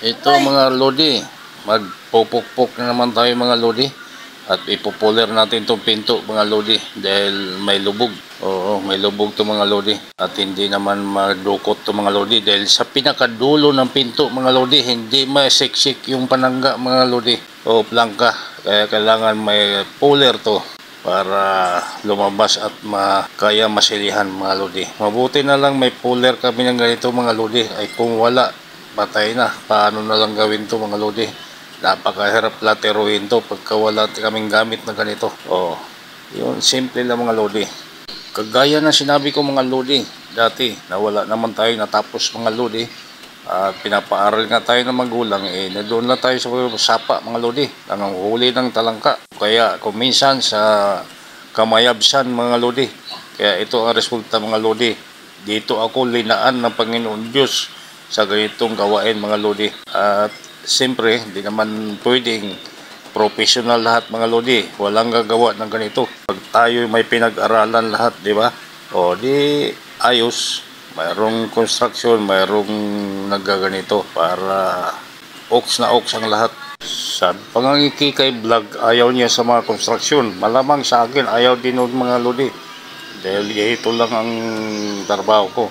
Ito mga lodi, magpupukpok na naman tayo mga lodi. At ipopuler natin itong pinto mga lodi dahil may lubog. Oo, may lubog to mga lodi. At hindi naman madukot to mga lodi dahil sa pinakadulo ng pinto mga lodi, hindi masiksik yung panangga mga lodi o plangka. Kaya kailangan may puller to para lumabas at kaya masilihan mga lodi. Mabuti na lang may puller kami ng ganito mga lodi. Ay kung wala, patay na. Paano na lang gawin to mga lodi? Napakahirap lateruin to pagka wala kaming gamit na ganito. Oh, yun, simple lang mga lodi. Kagaya na sinabi ko mga lodi, dati na wala naman tayo natapos mga lodi. Pinapaaral nga tayo ng magulang, doon lang tayo sa sapa mga lodi, nanganghuli ng talangka. Kaya kung minsan sa kamayabsan mga lodi. Kaya ito ang resulta mga lodi. Dito ako linaan ng Panginoon Diyos sa ganitong gawain mga lodi. At siyempre, hindi naman pwedeng professional lahat mga lodi. Walang gagawa ng ganito. Pag tayo may pinag-aralan lahat, di ba? O di ayos. Mayroong construction, mayroong nagaganito para oks na oks ang lahat. Sa pangangikikay vlog, ayaw niya sa mga construction. Malamang sa akin, ayaw din ng mga lodi. Dahil ito lang ang trabaho ko.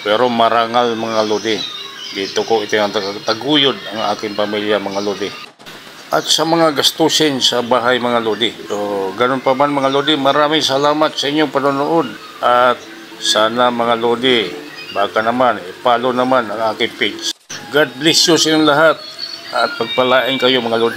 Pero marangal mga lodi. Dito ko itinataguyod ang aking pamilya mga lodi. At sa mga gastusin sa bahay mga lodi. So, ganun pa man mga lodi, maraming salamat sa inyong panonood. At sana mga lodi, baka naman, i-follow naman ang aking page. God bless you sa inyong lahat. At pagpalain kayo mga lodi.